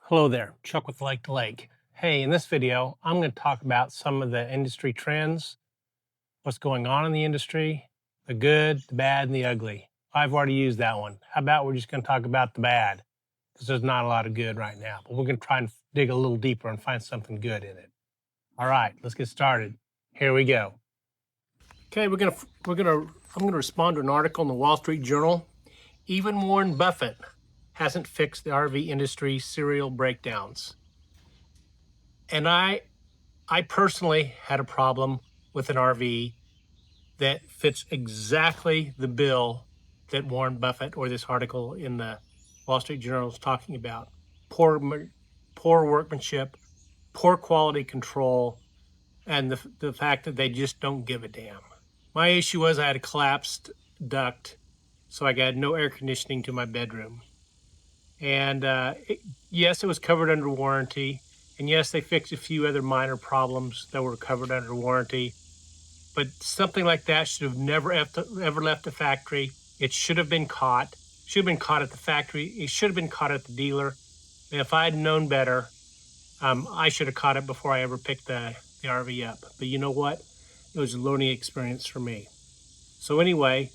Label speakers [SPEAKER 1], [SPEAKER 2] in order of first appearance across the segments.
[SPEAKER 1] Hello there, Chuck with Lake to Lake. Hey, in this video, I'm going to talk about some of the industry trends, what's going on in the industry, the good, the bad, and the ugly. I've already used that one. How about we're just going to talk about the bad? Because there's not a lot of good right now, but we're going to try and dig a little deeper and find something good in it. All right, let's get started. Here we go. Okay, I'm going to respond to an article in the Wall Street Journal. Even Warren Buffett hasn't fixed the RV industry serial breakdowns. And I personally had a problem with an RV that fits exactly the bill that Warren Buffett or this article in the Wall Street Journal is talking about. Poor workmanship, poor quality control, and the fact that they just don't give a damn. My issue was I had a collapsed duct, so I got no air conditioning to my bedroom. And yes, it was covered under warranty. And yes, they fixed a few other minor problems that were covered under warranty. But something like that should have never ever left the factory. It should have been caught. Should have been caught at the factory. It should have been caught at the dealer. And if I had known better, I should have caught it before I ever picked the RV up. But you know what? It was a learning experience for me. So anyway,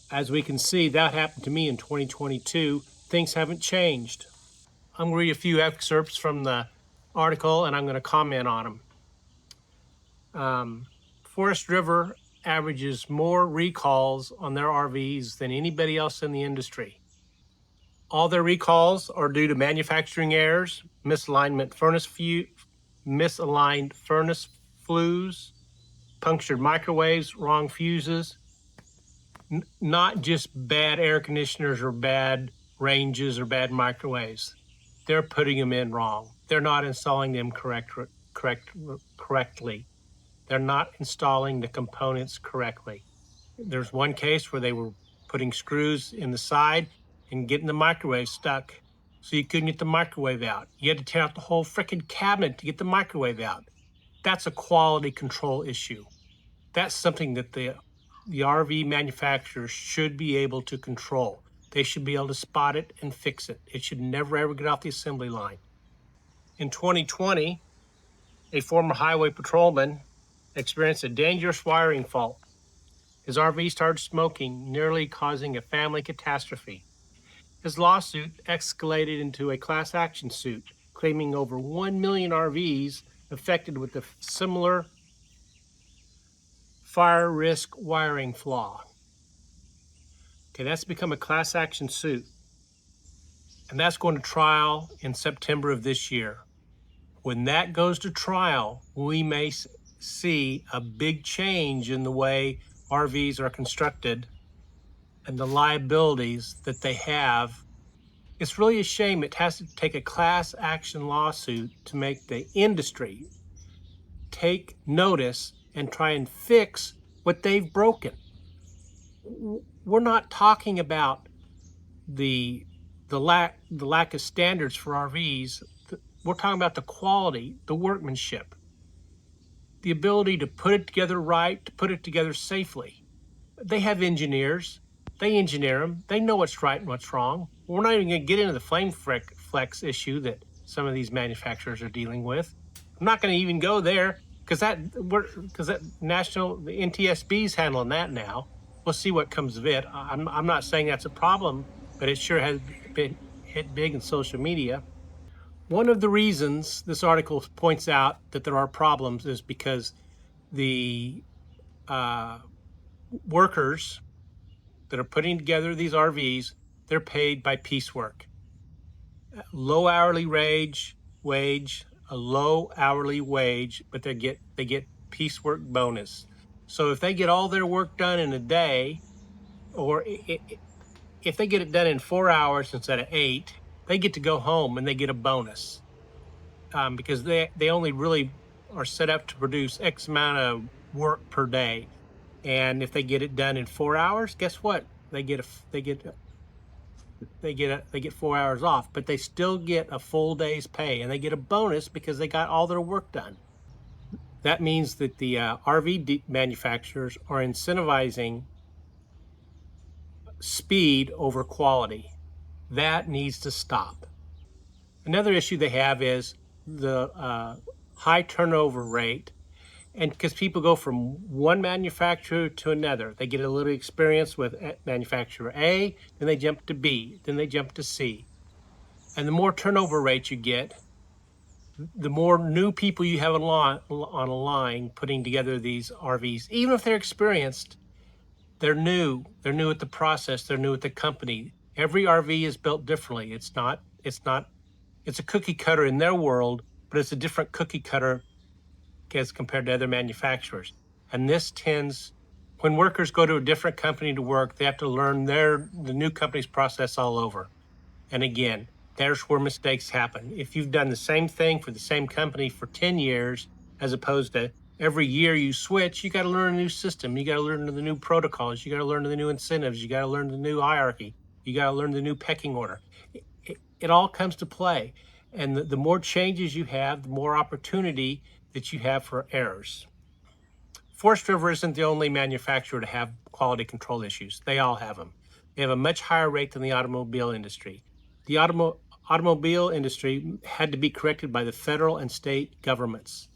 [SPEAKER 1] as we can see, that happened to me in 2022. Things haven't changed. I'm going to read a few excerpts from the article and I'm going to comment on them. Forest River averages more recalls on their RVs than anybody else in the industry. All their recalls are due to manufacturing errors, misaligned furnace flues, punctured microwaves, wrong fuses, not just bad air conditioners or bad ranges or bad microwaves. They're putting them in wrong. They're not installing them correctly. They're not installing the components correctly. There's one case where they were putting screws in the side and getting the microwave stuck, so you couldn't get the microwave out. You had to tear out the whole frickin' cabinet to get the microwave out. That's a quality control issue. That's something that the RV manufacturers should be able to control. They should be able to spot it and fix it. It should never ever get off the assembly line. In 2020, a former highway patrolman experienced a dangerous wiring fault. His RV started smoking, nearly causing a family catastrophe. His lawsuit escalated into a class action suit, claiming over 1 million RVs affected with a similar fire risk wiring flaw. Okay, that's become a class action suit. And that's going to trial in September of this year. When that goes to trial, we may see a big change in the way RVs are constructed and the liabilities that they have. It's really a shame it has to take a class action lawsuit to make the industry take notice and try and fix what they've broken. We're not talking about the lack of standards for RVs. We're talking about the quality, the workmanship, the ability to put it together right, to put it together safely. They have engineers. They engineer them. They know what's right and what's wrong. We're not even going to get into the flame flex issue that some of these manufacturers are dealing with. I'm not going to even go there because the NTSB is handling that now. We'll see what comes of it. I'm not saying that's a problem, but it sure has been hit big in social media. One of the reasons this article points out that there are problems is because the workers that are putting together these RVs, they're paid by piecework. Low hourly wage, a low hourly wage, but they get piecework bonus. So if they get all their work done in a day, or if they get it done in 4 hours instead of 8, they get to go home and they get a bonus because they only really are set up to produce X amount of work per day. And if they get it done in 4 hours, guess what? They get 4 hours off, but they still get a full day's pay, and they get a bonus because they got all their work done. That means that the RV manufacturers are incentivizing speed over quality. That needs to stop. Another issue they have is the high turnover rate. And because people go from one manufacturer to another, they get a little experience with manufacturer A, then they jump to B, then they jump to C. And the more turnover rate you get, the more new people you have on a line putting together these RVs. Even if they're experienced, they're new. They're new at the process. They're new at the company. Every RV is built differently. It's a cookie cutter in their world, but it's a different cookie cutter as compared to other manufacturers. And this tends, when workers go to a different company to work, they have to learn the new company's process all over. And again, there's where mistakes happen. If you've done the same thing for the same company for 10 years, as opposed to every year you switch, you got to learn a new system. You got to learn the new protocols. You got to learn the new incentives. You got to learn the new hierarchy. You got to learn the new pecking order. It all comes to play. And the more changes you have, the more opportunity that you have for errors. Forest River isn't the only manufacturer to have quality control issues. They all have them. They have a much higher rate than the automobile industry. The automobile industry had to be corrected by the federal and state governments.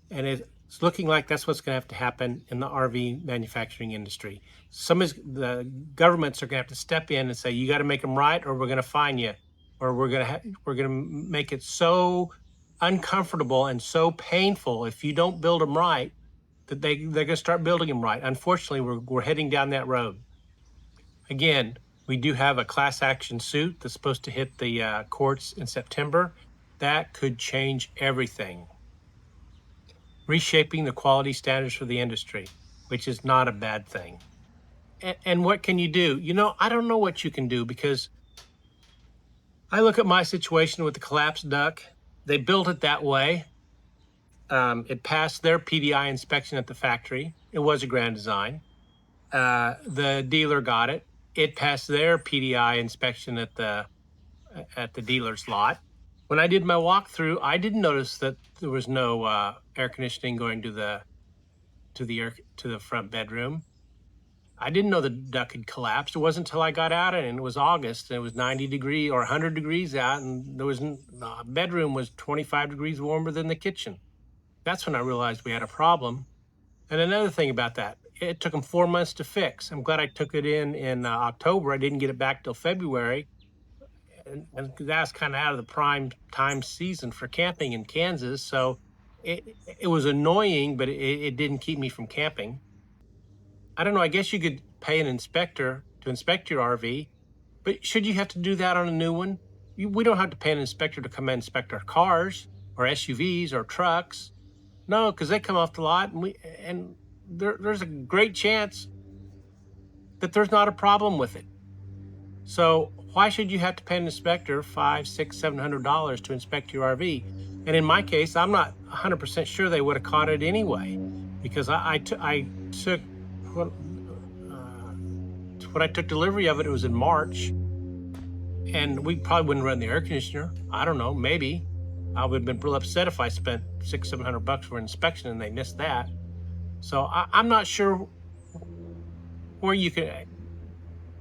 [SPEAKER 1] And it's looking like that's what's going to have to happen in the RV manufacturing industry. The governments are going to have to step in and say, you got to make them right, or we're going to fine you, or we're going to make it so uncomfortable and so painful if you don't build them right that they're going to start building them right. Unfortunately, we're heading down that road. Again, we do have a class action suit that's supposed to hit the courts in September. That could change everything. Reshaping the quality standards for the industry, which is not a bad thing. And what can you do? I don't know what you can do, because I look at my situation with the collapsed duct. They built it that way. It passed their PDI inspection at the factory. It was a grand design. The dealer got it. It passed their PDI inspection at the dealer's lot. When I did my walkthrough, I didn't notice that there was no air conditioning going to the front bedroom. I didn't know the duct had collapsed. It wasn't until I got out and it was August and it was 90 degrees or 100 degrees out, and the bedroom was 25 degrees warmer than the kitchen. That's when I realized we had a problem. And another thing about that, it took them 4 months to fix. I'm glad I took it in October. I didn't get it back till February. And that's kind of out of the prime time season for camping in Kansas. So it was annoying, but it didn't keep me from camping. I don't know. I guess you could pay an inspector to inspect your RV, but should you have to do that on a new one? We don't have to pay an inspector to come and inspect our cars or SUVs or trucks. No, because they come off the lot, and there's a great chance that there's not a problem with it. So why should you have to pay an inspector $500, $600, $700 to inspect your RV? And in my case, I'm not 100% sure they would have caught it anyway, because I took when I took delivery of it, it was in March, and we probably wouldn't run the air conditioner. I don't know, maybe. I would have been real upset if I spent $600, $700 for an inspection and they missed that. So I'm not sure where you can.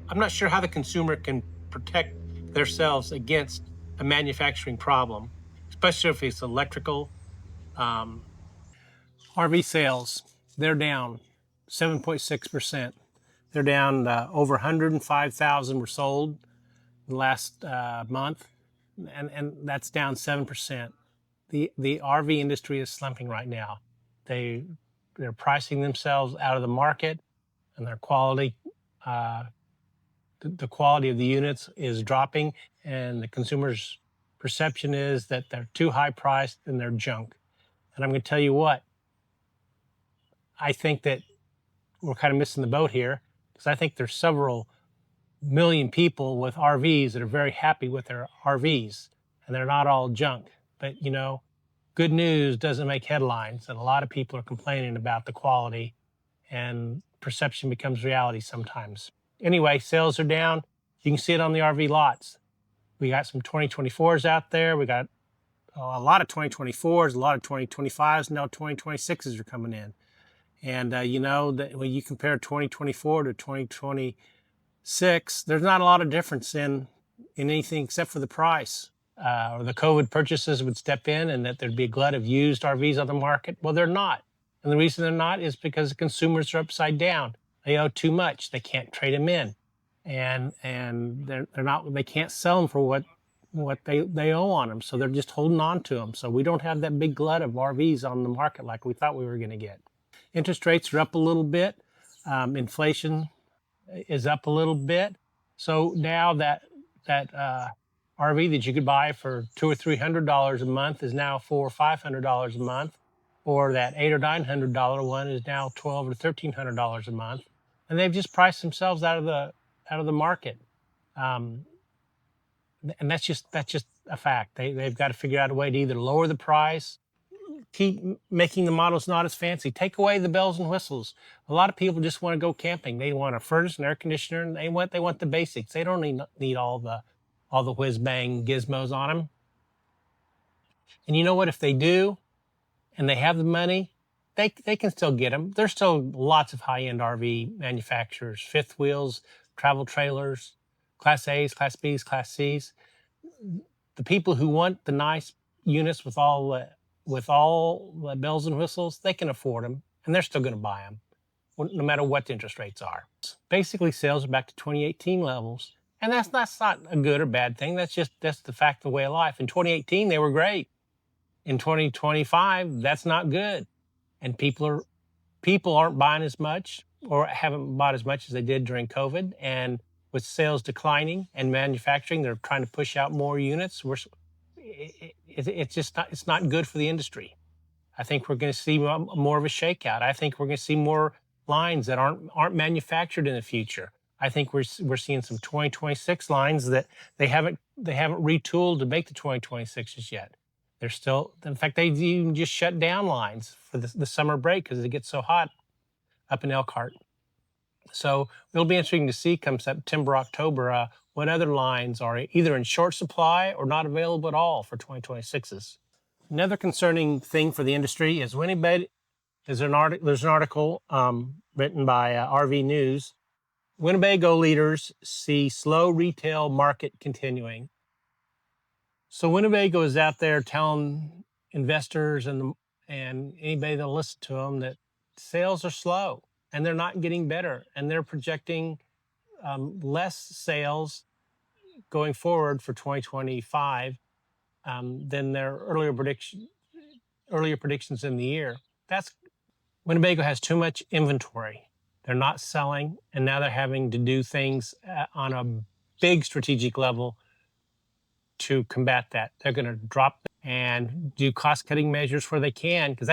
[SPEAKER 1] I'm not sure how the consumer can protect themselves against a manufacturing problem, especially if it's electrical. RV sales, they're down 7.6%. They're down over 105,000 were sold in the last month, and that's down 7%. The RV industry is slumping right now. They're pricing themselves out of the market, and their quality, the quality of the units is dropping, and the consumer's perception is that they're too high priced and they're junk. And I'm going to tell you what, I think that we're kind of missing the boat here, because I think there's several million people with RVs that are very happy with their RVs, and they're not all junk. But good news doesn't make headlines, and a lot of people are complaining about the quality, and perception becomes reality sometimes. Anyway, sales are down. You can see it on the RV lots. We got some 2024s out there. We got a lot of 2024s, a lot of 2025s, now 2026s are coming in. And that when you compare 2024 to 2026, there's not a lot of difference in anything except for the price. or the COVID purchases would step in and that there'd be a glut of used RVs on the market. Well, they're not. And the reason they're not is because the consumers are upside down. They owe too much. They can't trade them in. And they're not, they can't sell them for what they owe on them. So they're just holding on to them. So we don't have that big glut of RVs on the market like we thought we were going to get. Interest rates are up a little bit. Inflation is up a little bit. So now that RV that you could buy for $200 or $300 a month is now $400 or $500 a month, or that $800 or $900 one is now $1,200 or $1,300 a month, and they've just priced themselves out of the market. And that's just a fact. They've got to figure out a way to either lower the price, keep making the models not as fancy, take away the bells and whistles. A lot of people just want to go camping. They want a furnace and air conditioner, and they want the basics. They don't need all the whiz bang gizmos on them. And you know what? If they do, and they have the money, they can still get them. There's still lots of high-end RV manufacturers, fifth wheels, travel trailers, Class A's, Class B's, Class C's. The people who want the nice units with all the bells and whistles, they can afford them, and they're still going to buy them, no matter what the interest rates are. Basically, sales are back to 2018 levels, and that's not a good or bad thing. That's the fact of the way of life. In 2018, they were great. In 2025, that's not good, and people aren't buying as much, or haven't bought as much as they did during COVID. And with sales declining and manufacturing, they're trying to push out more units. It's not good for the industry. I think we're going to see more of a shakeout. I think we're going to see more lines that aren't manufactured in the future. I think we're seeing some 2026 lines that they haven't retooled to make the 2026s yet. They're still, in fact, they even just shut down lines for the summer break because it gets so hot up in Elkhart. So it'll be interesting to see come September, October, what other lines are either in short supply or not available at all for 2026s. Another concerning thing for the industry is there's an article written by RV News. Winnebago leaders see slow retail market continuing. So Winnebago is out there telling investors and anybody that'll listen to them that sales are slow and they're not getting better, and they're projecting less sales going forward for 2025 than their earlier predictions in the year. Winnebago has too much inventory. They're not selling, and now they're having to do things on a big strategic level to combat that. They're going to drop and do cost-cutting measures where they can, because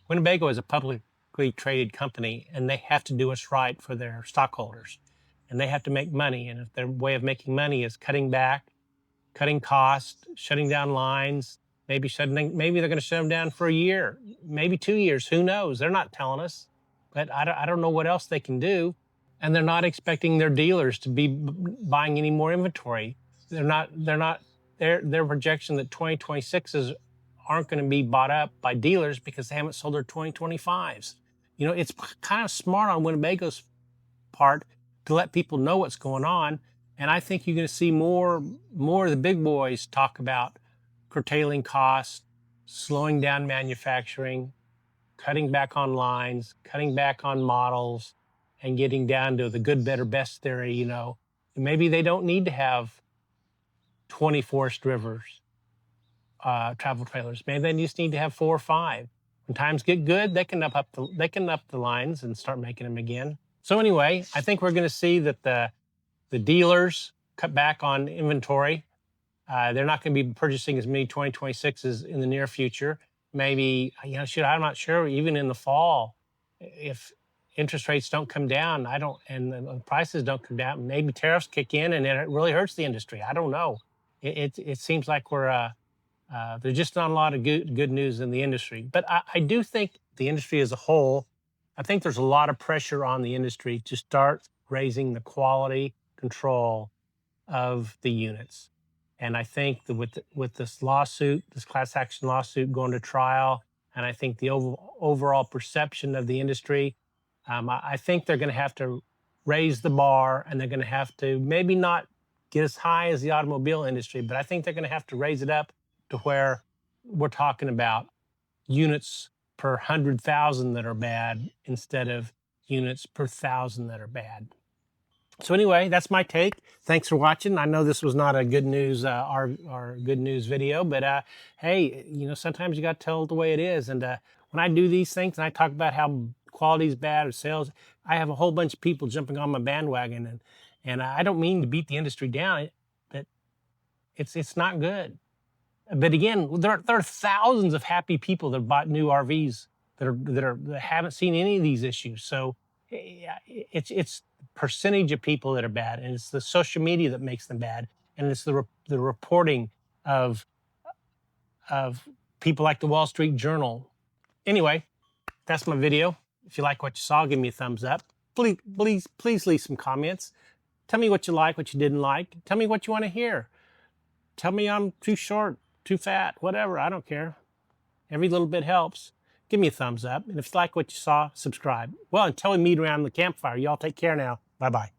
[SPEAKER 1] Winnebago is a publicly traded company, and they have to do what's right for their stockholders, and they have to make money. And if their way of making money is cutting costs, shutting down lines, maybe they're going to shut them down for a year, maybe 2 years. Who knows? They're not telling us, but I don't know what else they can do. And they're not expecting their dealers to be buying any more inventory. Their projection that 2026s aren't going to be bought up by dealers because they haven't sold their 2025s. You know, it's kind of smart on Winnebago's part to let people know what's going on. And I think you're going to see more of the big boys talk about curtailing costs, slowing down manufacturing, cutting back on lines, cutting back on models, and getting down to the good, better, best theory. You know, maybe they don't need to have 20 Forest Rivers travel trailers. Maybe they just need to have 4 or 5. When times get good, they can up the lines and start making them again. So anyway, I think we're going to see that the dealers cut back on inventory. They're not going to be purchasing as many 2026s in the near future. Maybe, I'm not sure, even in the fall, if interest rates don't come down, and the prices don't come down, maybe tariffs kick in and it really hurts the industry. I don't know. It seems like there's just not a lot of good news in the industry. But I do think the industry as a whole, I think there's a lot of pressure on the industry to start raising the quality control of the units. And I think that with this lawsuit, this class action lawsuit going to trial, and I think the overall perception of the industry, I think they're going to have to raise the bar, and they're going to have to maybe not get as high as the automobile industry, but I think they're going to have to raise it up to where we're talking about units per 100,000 that are bad instead of units per 1,000 that are bad. So anyway, that's my take. Thanks for watching. I know this was not a good news, our good news video, but hey, you know, sometimes you got to tell it the way it is. And when I do these things and I talk about how quality is bad or sales, I have a whole bunch of people jumping on my bandwagon, and I don't mean to beat the industry down, but it's not good. But again, there are thousands of happy people that bought new RVs that haven't seen any of these issues. So it's percentage of people that are bad, and it's the social media that makes them bad, and it's the reporting of people like the Wall Street Journal. Anyway, that's my video. If you like what you saw, give me a thumbs up. Please leave some comments. Tell me what you like, what you didn't like. Tell me what you want to hear. Tell me I'm too short, too fat, whatever. I don't care. Every little bit helps. Give me a thumbs up. And if you like what you saw, subscribe. Well, until we meet around the campfire, y'all take care now. Bye-bye.